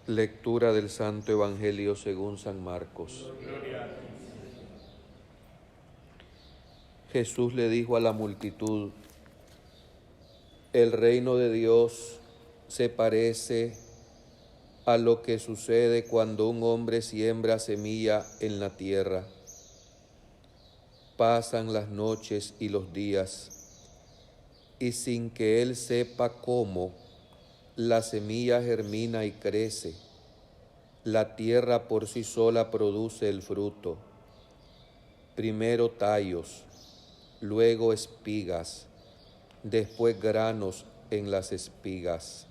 Lectura del Santo Evangelio según San Marcos. Jesús le dijo a la multitud: el reino de Dios se parece a lo que sucede cuando un hombre siembra semilla en la tierra. Pasan las noches y los días, y sin que él sepa cómo, la semilla germina y crece. La tierra por sí sola produce el fruto. Primero tallos, luego espigas, después granos en las espigas.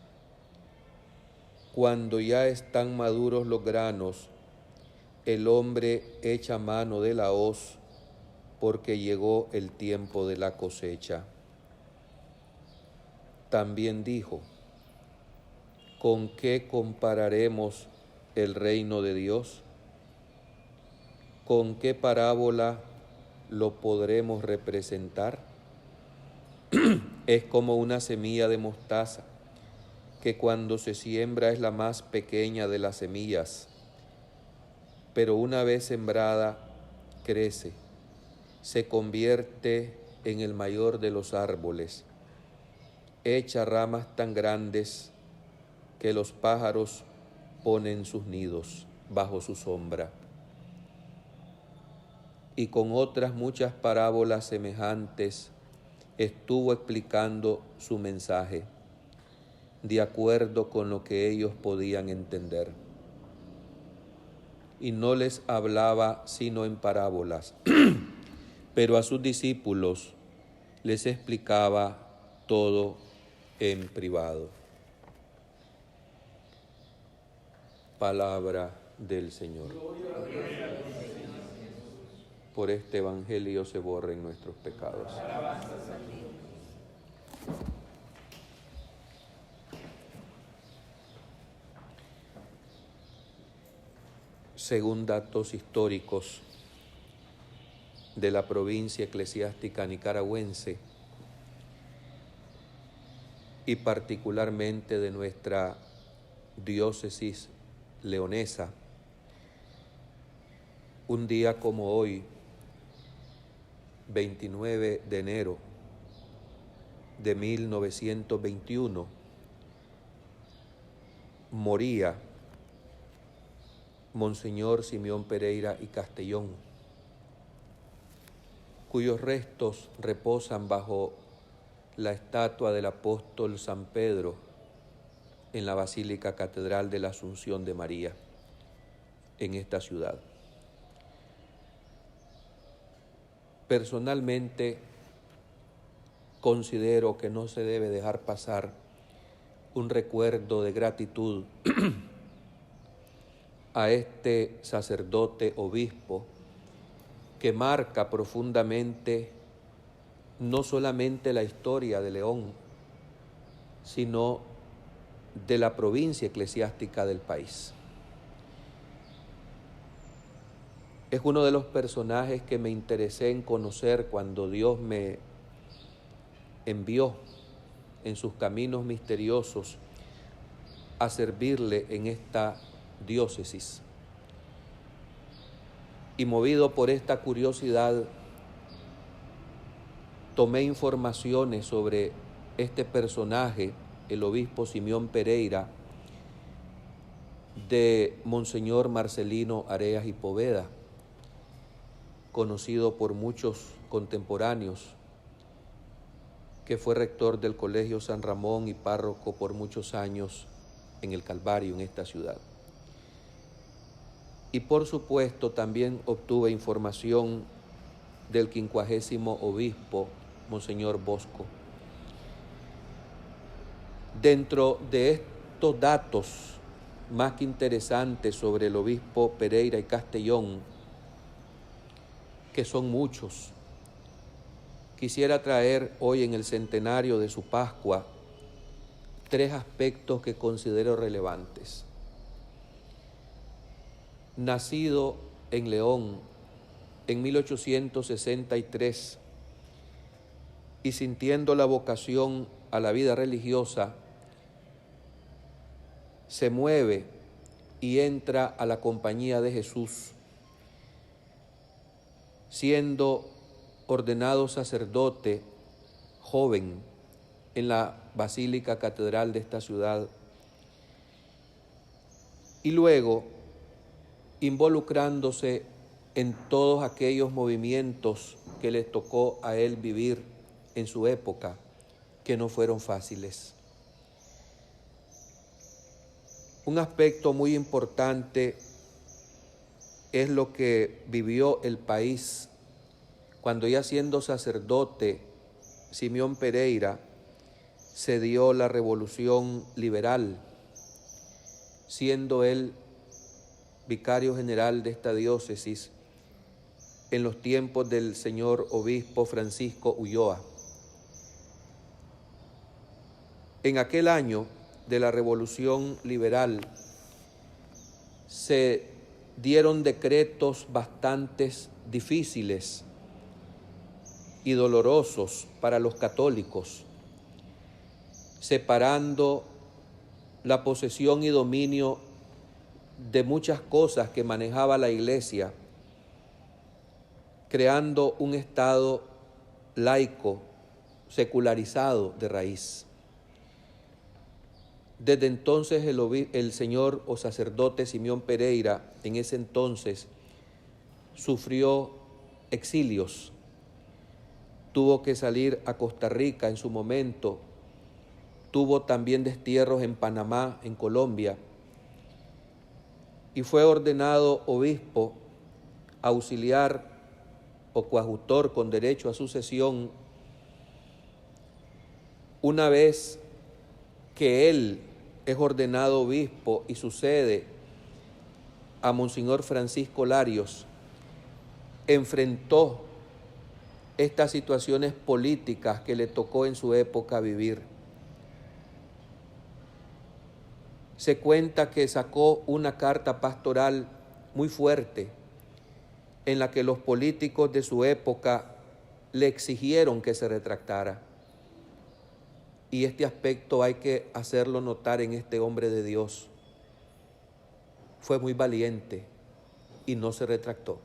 Cuando ya están maduros los granos, el hombre echa mano de la hoz, porque llegó el tiempo de la cosecha. También dijo: ¿con qué compararemos el reino de Dios? ¿Con qué parábola lo podremos representar? Es como una semilla de mostaza, que cuando se siembra es la más pequeña de las semillas, pero una vez sembrada crece, se convierte en el mayor de los árboles, echa ramas tan grandes que los pájaros ponen sus nidos bajo su sombra. Y con otras muchas parábolas semejantes estuvo explicando su mensaje, de acuerdo con lo que ellos podían entender. Y no les hablaba sino en parábolas, pero a sus discípulos les explicaba todo en privado. Palabra del Señor. Por este evangelio se borren nuestros pecados. Según datos históricos de la provincia eclesiástica nicaragüense y particularmente de nuestra diócesis leonesa, un día como hoy, 29 de enero de 1921, moría Monseñor Simeón Pereira y Castellón, cuyos restos reposan bajo la estatua del apóstol San Pedro en la Basílica Catedral de la Asunción de María, en esta ciudad. Personalmente, considero que no se debe dejar pasar un recuerdo de gratitud a este sacerdote obispo que marca profundamente no solamente la historia de León, sino de la provincia eclesiástica del país. Es uno de los personajes que me interesé en conocer cuando Dios me envió en sus caminos misteriosos a servirle en esta diócesis. Y movido por esta curiosidad, tomé informaciones sobre este personaje, el obispo Simeón Pereira, de Monseñor Marcelino Areas y Poveda, conocido por muchos contemporáneos, que fue rector del Colegio San Ramón y párroco por muchos años en el Calvario, en esta ciudad. Y por supuesto también obtuve información del 50º obispo, Monseñor Bosco. Dentro de estos datos más que interesantes sobre el obispo Pereira y Castellón, que son muchos, quisiera traer hoy en el centenario de su Pascua 3 aspectos que considero relevantes. Nacido en León en 1863 y sintiendo la vocación a la vida religiosa, se mueve y entra a la compañía de Jesús, siendo ordenado sacerdote joven en la Basílica Catedral de esta ciudad, y luego involucrándose en todos aquellos movimientos que les tocó a él vivir en su época, que no fueron fáciles. Un aspecto muy importante es lo que vivió el país cuando, ya siendo sacerdote, Simeón Pereira se dio la revolución liberal, siendo él vicario general de esta diócesis en los tiempos del señor obispo Francisco Ulloa. En aquel año de la revolución liberal se dieron decretos bastante difíciles y dolorosos para los católicos, separando la posesión y dominio de muchas cosas que manejaba la Iglesia, creando un Estado laico, secularizado de raíz. Desde entonces el señor o sacerdote Simeón Pereira, en ese entonces, sufrió exilios. Tuvo que salir a Costa Rica en su momento, tuvo también destierros en Panamá, en Colombia, y fue ordenado obispo auxiliar o coadjutor con derecho a sucesión una vez que él es ordenado obispo y sucede a Monseñor Francisco Larios. Enfrentó estas situaciones políticas que le tocó en su época vivir. Se cuenta que sacó una carta pastoral muy fuerte en la que los políticos de su época le exigieron que se retractara. Y este aspecto hay que hacerlo notar en este hombre de Dios. Fue muy valiente y no se retractó.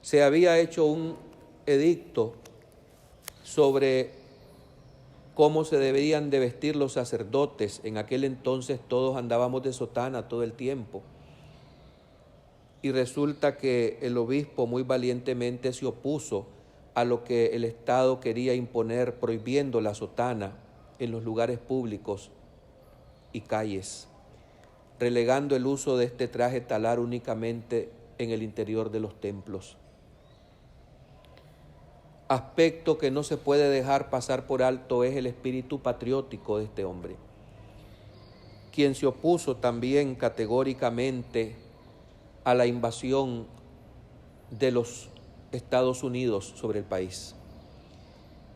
Se había hecho un edicto sobre cómo se deberían de vestir los sacerdotes. En aquel entonces todos andábamos de sotana todo el tiempo. Y resulta que el obispo muy valientemente se opuso a lo que el Estado quería imponer, prohibiendo la sotana en los lugares públicos y calles, relegando el uso de este traje talar únicamente en el interior de los templos. Aspecto que no se puede dejar pasar por alto es el espíritu patriótico de este hombre, quien se opuso también categóricamente a la invasión de los Estados Unidos sobre el país,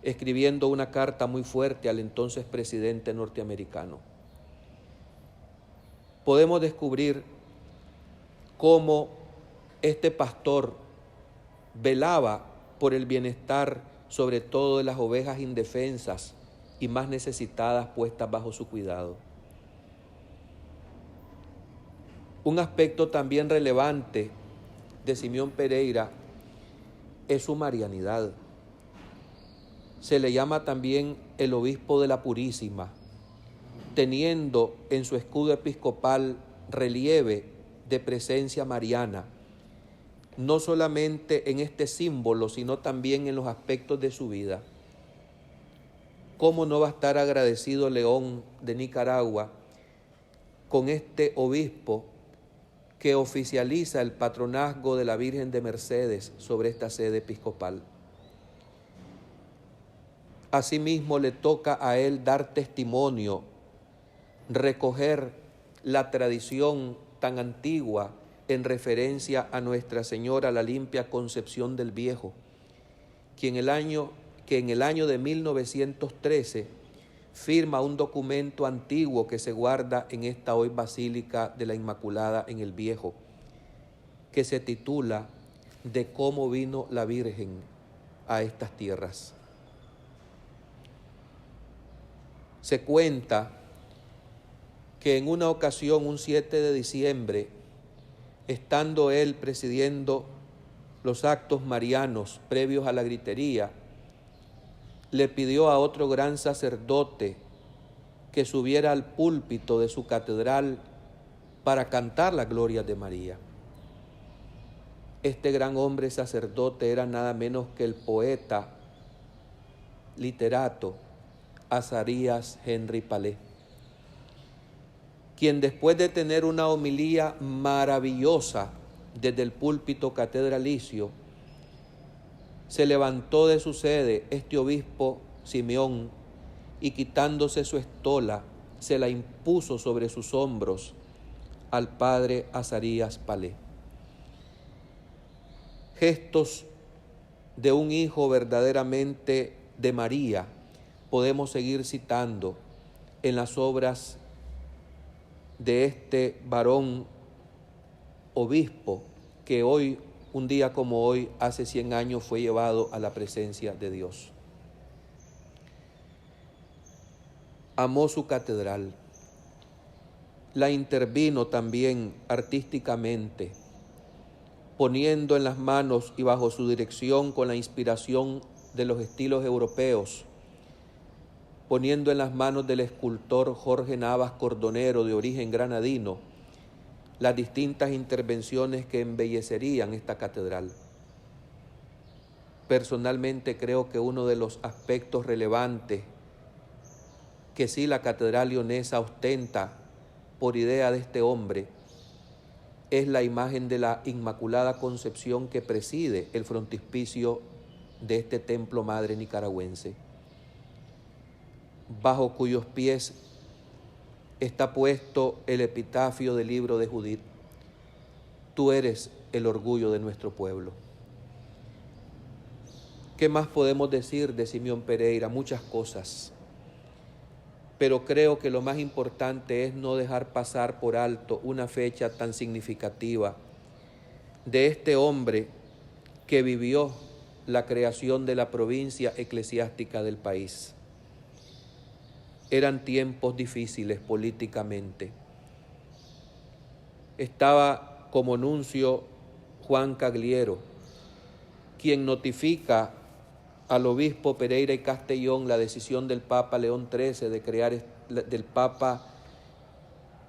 escribiendo una carta muy fuerte al entonces presidente norteamericano. Podemos descubrir cómo este pastor velaba por el bienestar, sobre todo de las ovejas indefensas y más necesitadas puestas bajo su cuidado. Un aspecto también relevante de Simeón Pereira es su marianidad. Se le llama también el obispo de la Purísima, teniendo en su escudo episcopal relieve de presencia mariana, no solamente en este símbolo, sino también en los aspectos de su vida. ¿Cómo no va a estar agradecido León de Nicaragua con este obispo que oficializa el patronazgo de la Virgen de Mercedes sobre esta sede episcopal? Asimismo, le toca a él dar testimonio, recoger la tradición tan antigua en referencia a Nuestra Señora, la Limpia Concepción del Viejo, que en el año de 1913 firma un documento antiguo que se guarda en esta hoy Basílica de la Inmaculada en el Viejo, que se titula De cómo vino la Virgen a estas tierras. Se cuenta que en una ocasión, un 7 de diciembre, estando él presidiendo los actos marianos previos a la gritería, le pidió a otro gran sacerdote que subiera al púlpito de su catedral para cantar las glorias de María. Este gran hombre sacerdote era nada menos que el poeta, literato, Azarías Henry Palé, quien después de tener una homilía maravillosa desde el púlpito catedralicio, se levantó de su sede este obispo Simeón y quitándose su estola, se la impuso sobre sus hombros al padre Azarías Palé. Gestos de un hijo verdaderamente de María podemos seguir citando en las obras de este varón obispo que hoy, un día como hoy, hace 100 años fue llevado a la presencia de Dios. Amó su catedral, la intervino también artísticamente, poniendo en las manos y bajo su dirección con la inspiración de los estilos europeos, poniendo en las manos del escultor Jorge Navas Cordonero, de origen granadino, las distintas intervenciones que embellecerían esta catedral. Personalmente creo que uno de los aspectos relevantes que sí la catedral leonesa ostenta por idea de este hombre es la imagen de la Inmaculada Concepción que preside el frontispicio de este templo madre nicaragüense, bajo cuyos pies está puesto el epitafio del libro de Judith: tú eres el orgullo de nuestro pueblo. ¿Qué más podemos decir de Simeón Pereira? Muchas cosas, pero creo que lo más importante es no dejar pasar por alto una fecha tan significativa de este hombre que vivió la creación de la provincia eclesiástica del país. Eran tiempos difíciles políticamente. Estaba como nuncio Juan Cagliero, quien notifica al obispo Pereira y Castellón la decisión del Papa León XIII de crear, del Papa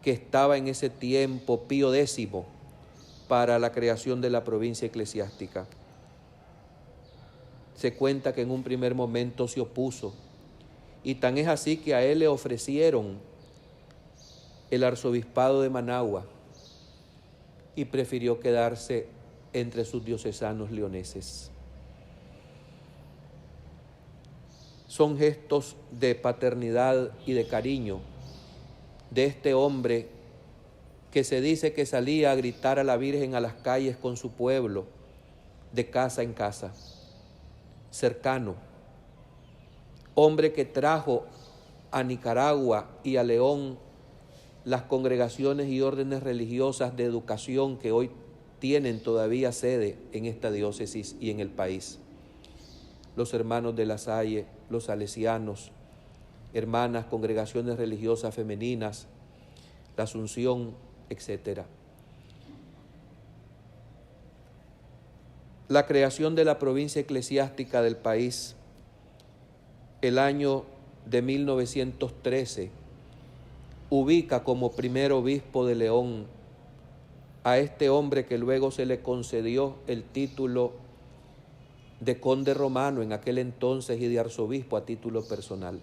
que estaba en ese tiempo, Pío X, para la creación de la provincia eclesiástica. Se cuenta que en un primer momento se opuso, y tan es así que a él le ofrecieron el arzobispado de Managua y prefirió quedarse entre sus diocesanos leoneses. Son gestos de paternidad y de cariño de este hombre que se dice que salía a gritar a la Virgen a las calles con su pueblo, de casa en casa, cercano. Hombre que trajo a Nicaragua y a León las congregaciones y órdenes religiosas de educación que hoy tienen todavía sede en esta diócesis y en el país. Los hermanos de La Salle, los salesianos, hermanas, congregaciones religiosas femeninas, la Asunción, etc. La creación de la provincia eclesiástica del país, el año de 1913, ubica como primer obispo de León a este hombre que luego se le concedió el título de conde romano en aquel entonces y de arzobispo a título personal.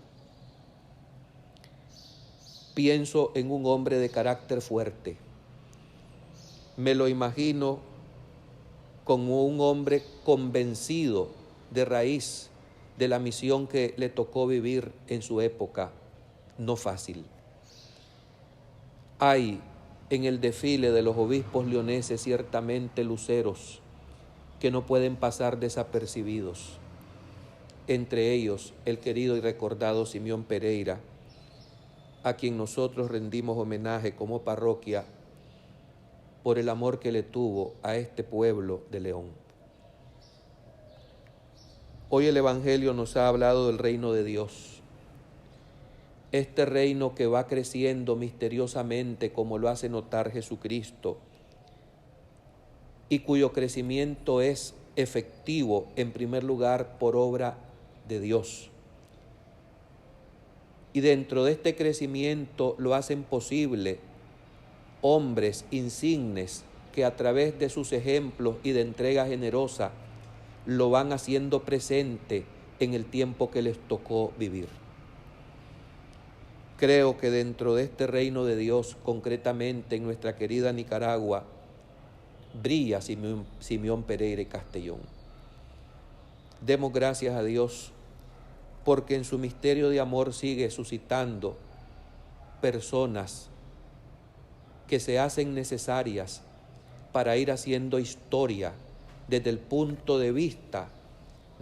Pienso en un hombre de carácter fuerte. Me lo imagino como un hombre convencido de raíz de la misión que le tocó vivir en su época, no fácil. Hay en el desfile de los obispos leoneses ciertamente luceros que no pueden pasar desapercibidos. Entre ellos, el querido y recordado Simeón Pereira, a quien nosotros rendimos homenaje como parroquia por el amor que le tuvo a este pueblo de León. Hoy el Evangelio nos ha hablado del reino de Dios. este reino que va creciendo misteriosamente como lo hace notar Jesucristo y cuyo crecimiento es efectivo en primer lugar por obra de Dios. Y dentro de este crecimiento lo hacen posible hombres insignes que a través de sus ejemplos y de entrega generosa lo van haciendo presente en el tiempo que les tocó vivir. Creo que dentro de este reino de Dios, concretamente en nuestra querida Nicaragua, brilla Simeón Pereira y Castellón. Demos gracias a Dios porque en su misterio de amor sigue suscitando personas que se hacen necesarias para ir haciendo historia desde el punto de vista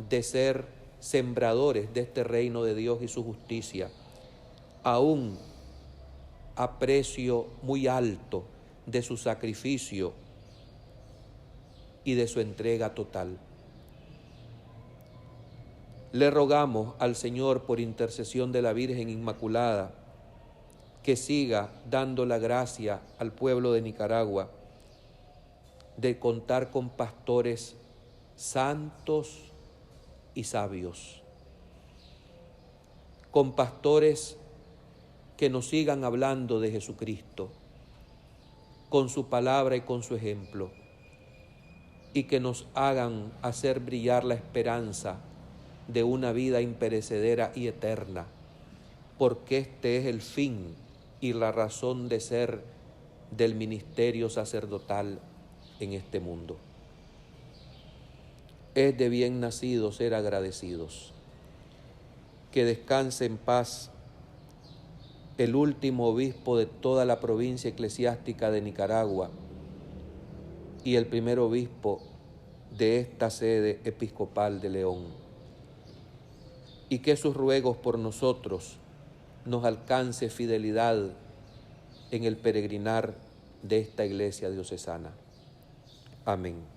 de ser sembradores de este reino de Dios y su justicia, aún a precio muy alto de su sacrificio y de su entrega total. Le rogamos al Señor, por intercesión de la Virgen Inmaculada, que siga dando la gracia al pueblo de Nicaragua de contar con pastores santos y sabios, con pastores que nos sigan hablando de Jesucristo, con su palabra y con su ejemplo, y que nos hagan hacer brillar la esperanza de una vida imperecedera y eterna, porque este es el fin y la razón de ser del ministerio sacerdotal en este mundo. Es de bien nacido ser agradecidos. Que descanse en paz el último obispo de toda la provincia eclesiástica de Nicaragua y el primer obispo de esta sede episcopal de León, y que sus ruegos por nosotros nos alcance fidelidad en el peregrinar de esta iglesia diocesana. Amén.